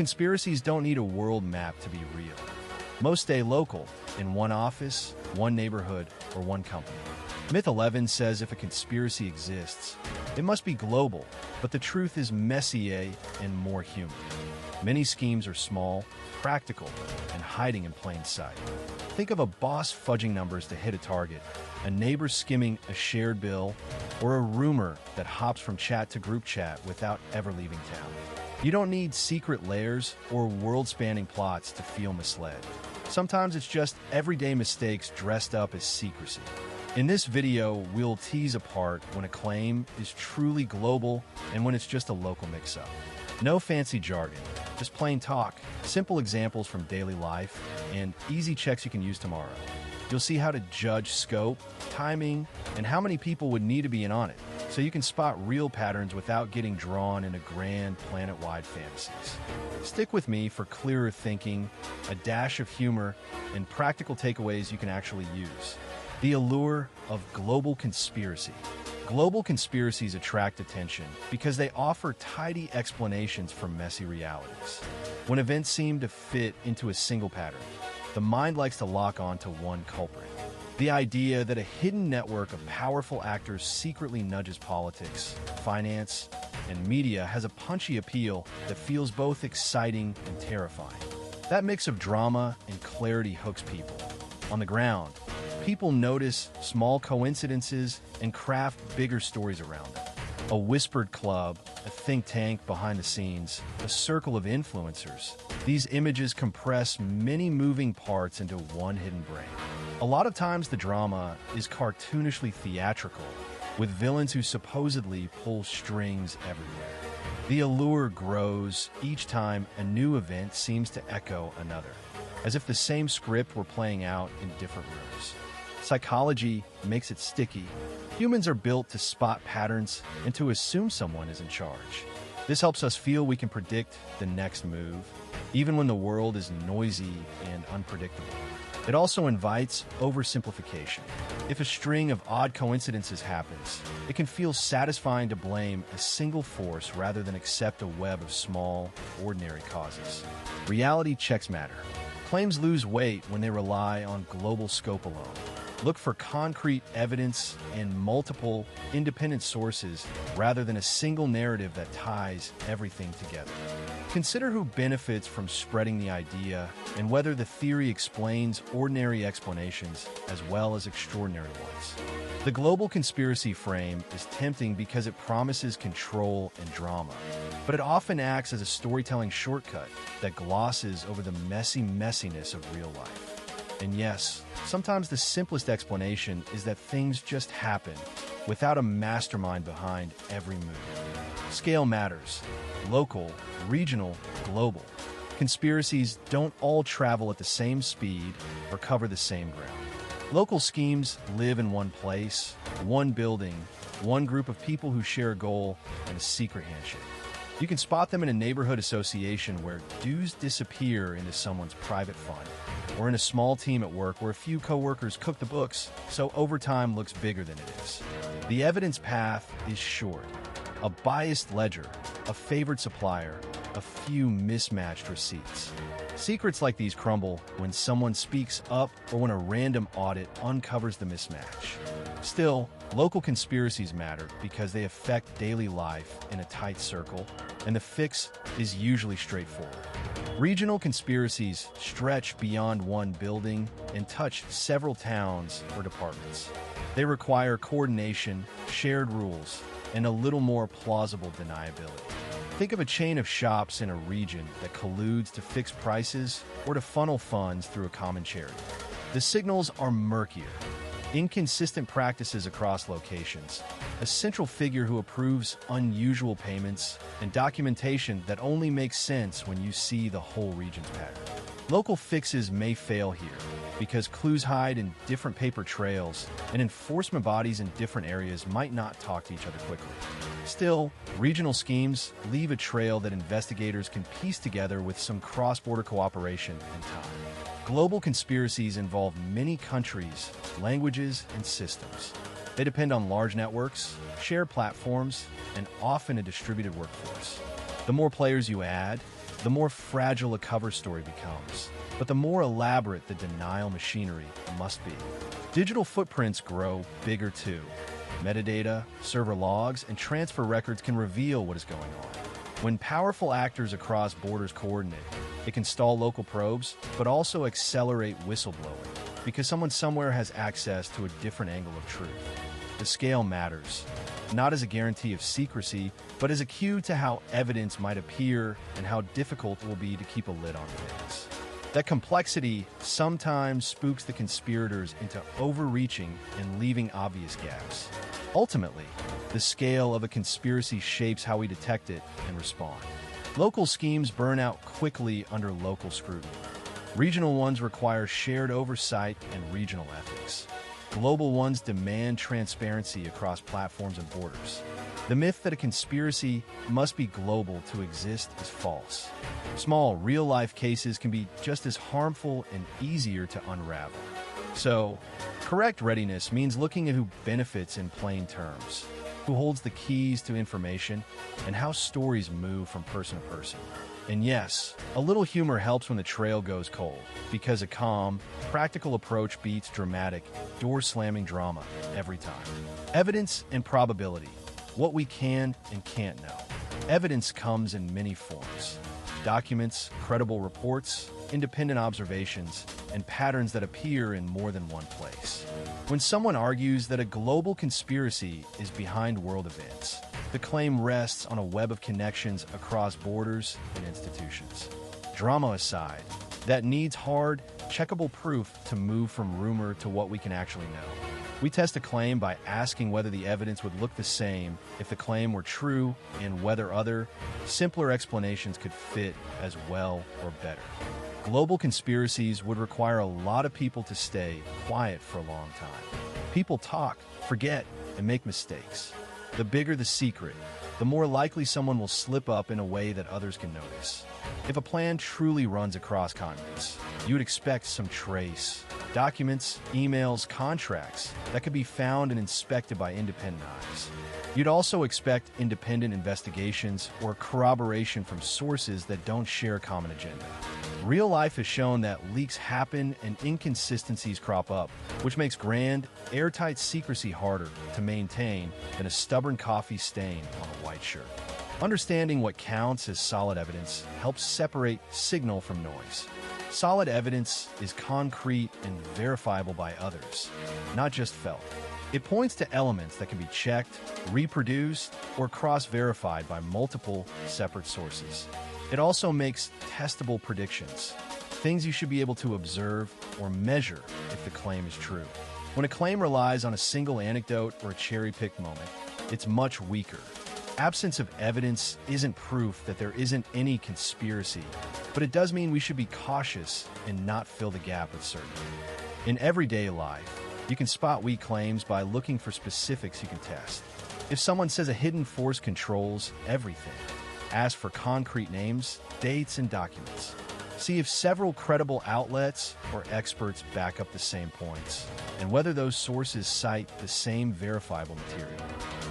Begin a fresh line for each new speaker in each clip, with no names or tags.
Conspiracies don't need a world map to be real. Most stay local, in one office, one neighborhood, or one company. Myth 11 says if a conspiracy exists, it must be global, but the truth is messier and more human. Many schemes are small, practical, and hiding in plain sight. Think of a boss fudging numbers to hit a target, a neighbor skimming a shared bill, or a rumor that hops from chat to group chat without ever leaving town. You don't need secret layers or world-spanning plots to feel misled. Sometimes it's just everyday mistakes dressed up as secrecy. In this video, we'll tease apart when a claim is truly global and when it's just a local mix-up. No fancy jargon, just plain talk, simple examples from daily life, and easy checks you can use tomorrow. You'll see how to judge scope, timing, and how many people would need to be in on it, so you can spot real patterns without getting drawn into grand planet-wide fantasies. Stick with me for clearer thinking, a dash of humor, and practical takeaways you can actually use. The allure of global conspiracy. Global conspiracies attract attention because they offer tidy explanations for messy realities. When events seem to fit into a single pattern, the mind likes to lock on to one culprit. The idea that a hidden network of powerful actors secretly nudges politics, finance, and media has a punchy appeal that feels both exciting and terrifying. That mix of drama and clarity hooks people. On the ground, people notice small coincidences and craft bigger stories around them. A whispered club, a think tank behind the scenes, a circle of influencers. These images compress many moving parts into one hidden brain. A lot of times the drama is cartoonishly theatrical, with villains who supposedly pull strings everywhere. The allure grows each time a new event seems to echo another, as if the same script were playing out in different rooms. Psychology makes it sticky. Humans are built to spot patterns and to assume someone is in charge. This helps us feel we can predict the next move, even when the world is noisy and unpredictable. It also invites oversimplification. If a string of odd coincidences happens, it can feel satisfying to blame a single force rather than accept a web of small, ordinary causes. Reality checks matter. Claims lose weight when they rely on global scope alone. Look for concrete evidence and multiple, independent sources rather than a single narrative that ties everything together. Consider who benefits from spreading the idea and whether the theory explains ordinary explanations as well as extraordinary ones. The global conspiracy frame is tempting because it promises control and drama, but it often acts as a storytelling shortcut that glosses over the messy messiness of real life. And yes, sometimes the simplest explanation is that things just happen without a mastermind behind every move. Scale matters. Local, regional, global. Conspiracies don't all travel at the same speed or cover the same ground. Local schemes live in one place, one building, one group of people who share a goal and a secret handshake. You can spot them in a neighborhood association where dues disappear into someone's private fund, or in a small team at work where a few coworkers cook the books, so overtime looks bigger than it is. The evidence path is short. A biased ledger, a favored supplier, a few mismatched receipts. Secrets like these crumble when someone speaks up or when a random audit uncovers the mismatch. Still, local conspiracies matter because they affect daily life in a tight circle, and the fix is usually straightforward. Regional conspiracies stretch beyond one building and touch several towns or departments. They require coordination, shared rules, and a little more plausible deniability. Think of a chain of shops in a region that colludes to fix prices or to funnel funds through a common charity. The signals are murkier. Inconsistent practices across locations, a central figure who approves unusual payments, and documentation that only makes sense when you see the whole region's pattern. Local fixes may fail here because clues hide in different paper trails and enforcement bodies in different areas might not talk to each other quickly. Still, regional schemes leave a trail that investigators can piece together with some cross-border cooperation and time. Global conspiracies involve many countries, languages, and systems. They depend on large networks, shared platforms, and often a distributed workforce. The more players you add, the more fragile a cover story becomes, but the more elaborate the denial machinery must be. Digital footprints grow bigger too. Metadata, server logs, and transfer records can reveal what is going on. When powerful actors across borders coordinate, it can stall local probes, but also accelerate whistleblowing, because someone somewhere has access to a different angle of truth. The scale matters, not as a guarantee of secrecy, but as a cue to how evidence might appear and how difficult it will be to keep a lid on things. That complexity sometimes spooks the conspirators into overreaching and leaving obvious gaps. Ultimately, the scale of a conspiracy shapes how we detect it and respond. Local schemes burn out quickly under local scrutiny. Regional ones require shared oversight and regional ethics. Global ones demand transparency across platforms and borders. The myth that a conspiracy must be global to exist is false. Small, real-life cases can be just as harmful and easier to unravel. So, correct readiness means looking at who benefits in plain terms, who holds the keys to information, and how stories move from person to person. And yes, a little humor helps when the trail goes cold, because a calm, practical approach beats dramatic, door-slamming drama every time. Evidence and probability. What we can and can't know. Evidence comes in many forms. Documents, credible reports, independent observations, and patterns that appear in more than one place. When someone argues that a global conspiracy is behind world events, the claim rests on a web of connections across borders and institutions. Drama aside, that needs hard, checkable proof to move from rumor to what we can actually know. We test a claim by asking whether the evidence would look the same if the claim were true and whether other, simpler explanations could fit as well or better. Global conspiracies would require a lot of people to stay quiet for a long time. People talk, forget, and make mistakes. The bigger the secret, the more likely someone will slip up in a way that others can notice. If a plan truly runs across continents, you would expect some trace, documents, emails, contracts that could be found and inspected by independent eyes. You'd also expect independent investigations or corroboration from sources that don't share a common agenda. Real life has shown that leaks happen and inconsistencies crop up, which makes grand, airtight secrecy harder to maintain than a stubborn coffee stain on a white shirt. Understanding what counts as solid evidence helps separate signal from noise. Solid evidence is concrete and verifiable by others, not just felt. It points to elements that can be checked, reproduced, or cross-verified by multiple separate sources. It also makes testable predictions, things you should be able to observe or measure if the claim is true. When a claim relies on a single anecdote or a cherry-picked moment, it's much weaker. Absence of evidence isn't proof that there isn't any conspiracy, but it does mean we should be cautious and not fill the gap with certainty. In everyday life, you can spot weak claims by looking for specifics you can test. If someone says a hidden force controls everything, ask for concrete names, dates, and documents. See if several credible outlets or experts back up the same points, and whether those sources cite the same verifiable material.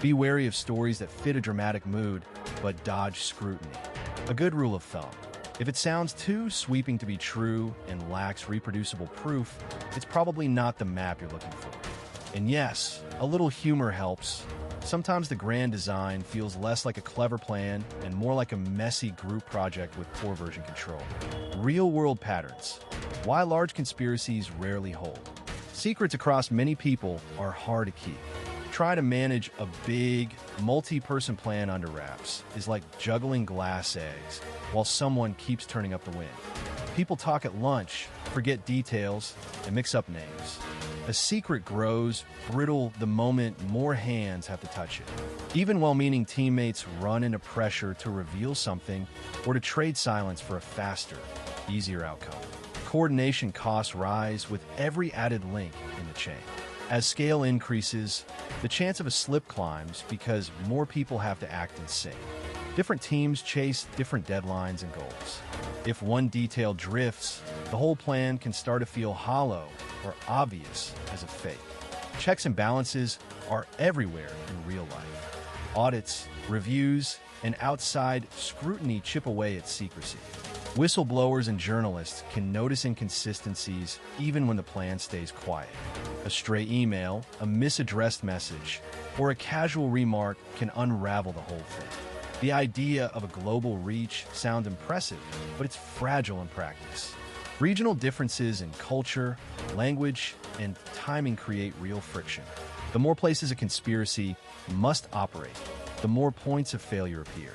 Be wary of stories that fit a dramatic mood, but dodge scrutiny. A good rule of thumb: if it sounds too sweeping to be true and lacks reproducible proof, it's probably not the map you're looking for. And yes, a little humor helps. Sometimes the grand design feels less like a clever plan and more like a messy group project with poor version control. Real-world patterns. Why large conspiracies rarely hold. Secrets across many people are hard to keep. Try to manage a big, multi-person plan under wraps is like juggling glass eggs while someone keeps turning up the wind. People talk at lunch, forget details, and mix up names. A secret grows brittle the moment more hands have to touch it. Even well-meaning teammates run into pressure to reveal something or to trade silence for a faster, easier outcome. Coordination costs rise with every added link in the chain. As scale increases, the chance of a slip climbs because more people have to act in sync. Different teams chase different deadlines and goals. If one detail drifts, the whole plan can start to feel hollow or obvious as a fake. Checks and balances are everywhere in real life. Audits, reviews, and outside scrutiny chip away at secrecy. Whistleblowers and journalists can notice inconsistencies even when the plan stays quiet. A stray email, a misaddressed message, or a casual remark can unravel the whole thing. The idea of a global reach sounds impressive, but it's fragile in practice. Regional differences in culture, language, and timing create real friction. The more places a conspiracy must operate, the more points of failure appear.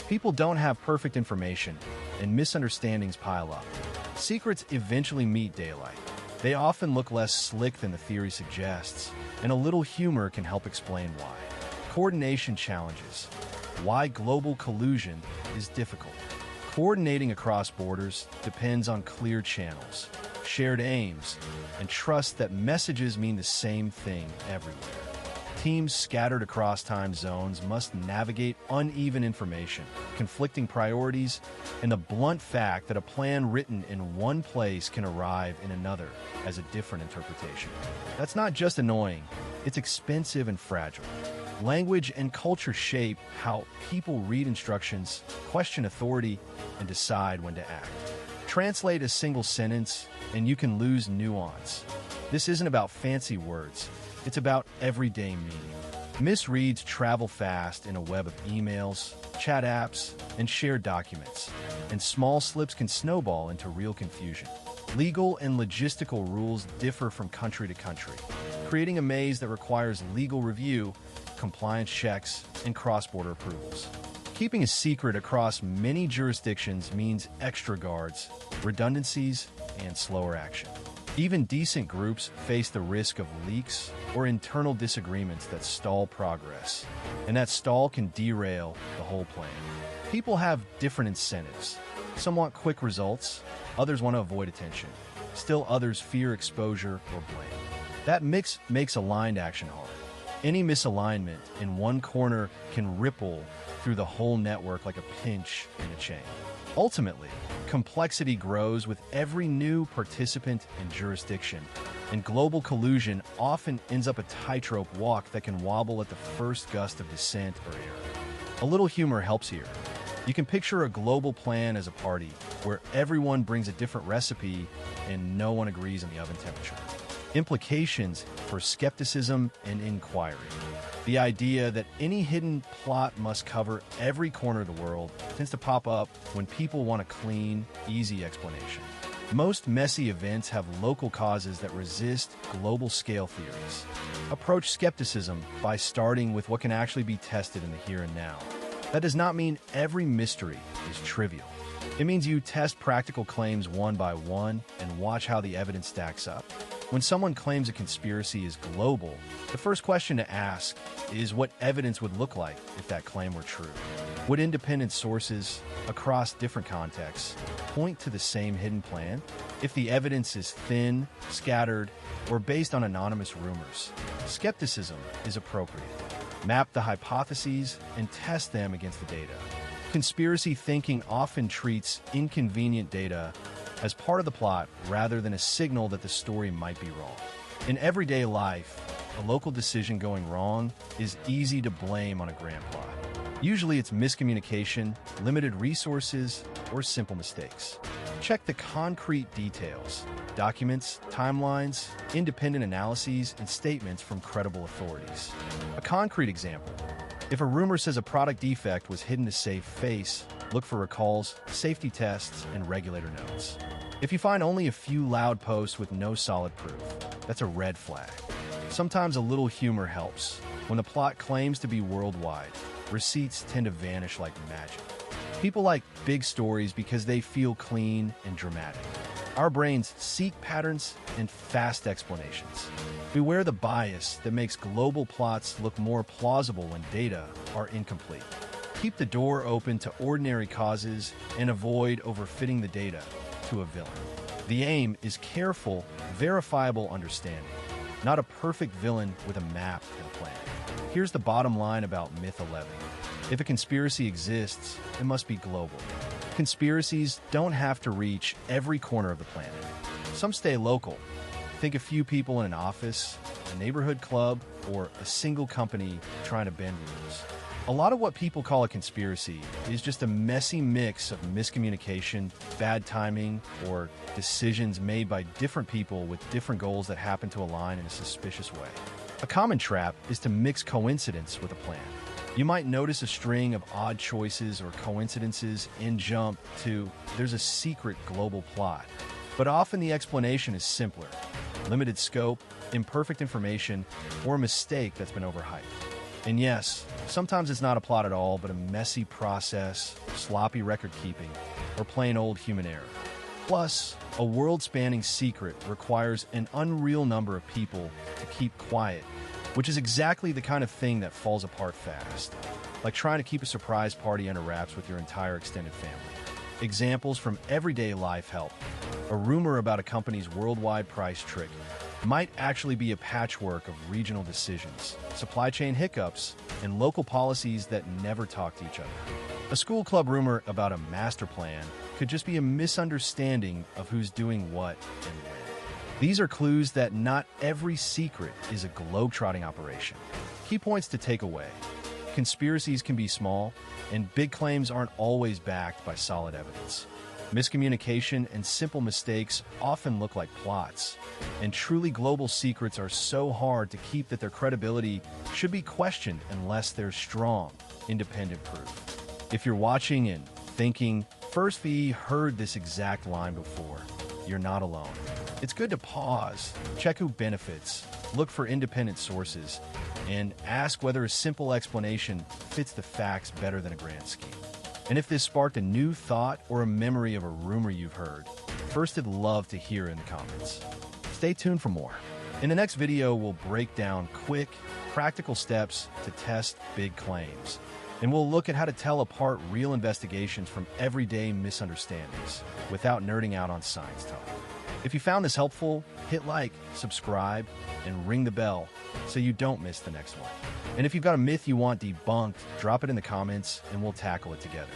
People don't have perfect information, and misunderstandings pile up. Secrets eventually meet daylight. They often look less slick than the theory suggests, and a little humor can help explain why. Coordination challenges. Why global collusion is difficult. Coordinating across borders depends on clear channels, shared aims, and trust that messages mean the same thing everywhere. Teams scattered across time zones must navigate uneven information, conflicting priorities, and the blunt fact that a plan written in one place can arrive in another as a different interpretation. That's not just annoying, it's expensive and fragile. Language and culture shape how people read instructions, question authority, and decide when to act. Translate a single sentence, and you can lose nuance. This isn't about fancy words. It's about everyday meaning. Misreads travel fast in a web of emails, chat apps, and shared documents, and small slips can snowball into real confusion. Legal and logistical rules differ from country to country, creating a maze that requires legal review, compliance checks, and cross-border approvals. Keeping a secret across many jurisdictions means extra guards, redundancies, and slower action. Even decent groups face the risk of leaks or internal disagreements that stall progress, and that stall can derail the whole plan. People have different incentives. Some want quick results, others want to avoid attention. Still others fear exposure or blame. That mix makes aligned action hard. Any misalignment in one corner can ripple through the whole network like a pinch in a chain. Ultimately, complexity grows with every new participant and jurisdiction, and global collusion often ends up a tightrope walk that can wobble at the first gust of dissent or error. A little humor helps here. You can picture a global plan as a party where everyone brings a different recipe and no one agrees on the oven temperature. Implications for skepticism and inquiry. The idea that any hidden plot must cover every corner of the world tends to pop up when people want a clean, easy explanation. Most messy events have local causes that resist global-scale theories. Approach skepticism by starting with what can actually be tested in the here and now. That does not mean every mystery is trivial. It means you test practical claims one by one and watch how the evidence stacks up. When someone claims a conspiracy is global, the first question to ask is what evidence would look like if that claim were true. Would independent sources, across different contexts, point to the same hidden plan? If the evidence is thin, scattered, or based on anonymous rumors, skepticism is appropriate. Map the hypotheses and test them against the data. Conspiracy thinking often treats inconvenient data as part of the plot rather than a signal that the story might be wrong. In everyday life, a local decision going wrong is easy to blame on a grand plot. Usually it's miscommunication, limited resources, or simple mistakes. Check the concrete details, documents, timelines, independent analyses, and statements from credible authorities. A concrete example: if a rumor says a product defect was hidden to save face, look for recalls, safety tests, and regulator notes. If you find only a few loud posts with no solid proof, that's a red flag. Sometimes a little humor helps. When the plot claims to be worldwide, receipts tend to vanish like magic. People like big stories because they feel clean and dramatic. Our brains seek patterns and fast explanations. Beware the bias that makes global plots look more plausible when data are incomplete. Keep the door open to ordinary causes and avoid overfitting the data to a villain. The aim is careful, verifiable understanding, not a perfect villain with a map and a plan. Here's the bottom line about Myth 11. If a conspiracy exists, it must be global. Conspiracies don't have to reach every corner of the planet. Some stay local. Think a few people in an office, a neighborhood club, or a single company trying to bend rules. A lot of what people call a conspiracy is just a messy mix of miscommunication, bad timing, or decisions made by different people with different goals that happen to align in a suspicious way. A common trap is to mix coincidence with a plan. You might notice a string of odd choices or coincidences and jump to, there's a secret global plot. But often the explanation is simpler: limited scope, imperfect information, or a mistake that's been overhyped. And yes, sometimes it's not a plot at all, but a messy process, sloppy record keeping, or plain old human error. Plus, a world-spanning secret requires an unreal number of people to keep quiet, which is exactly the kind of thing that falls apart fast, like trying to keep a surprise party under wraps with your entire extended family. Examples from everyday life help. A rumor about a company's worldwide price trick might actually be a patchwork of regional decisions, supply chain hiccups, and local policies that never talk to each other. A school club rumor about a master plan could just be a misunderstanding of who's doing what and when. These are clues that not every secret is a globe-trotting operation. Key points to take away: conspiracies can be small, and big claims aren't always backed by solid evidence. Miscommunication and simple mistakes often look like plots, and truly global secrets are so hard to keep that their credibility should be questioned unless there's strong, independent proof. If you're watching and thinking, First V heard this exact line before, you're not alone. It's good to pause, check who benefits, look for independent sources, and ask whether a simple explanation fits the facts better than a grand scheme. And if this sparked a new thought or a memory of a rumor you've heard, First I'd love to hear in the comments. Stay tuned for more. In the next video, we'll break down quick, practical steps to test big claims. And we'll look at how to tell apart real investigations from everyday misunderstandings without nerding out on science talk. If you found this helpful, hit like, subscribe, and ring the bell so you don't miss the next one. And if you've got a myth you want debunked, drop it in the comments and we'll tackle it together.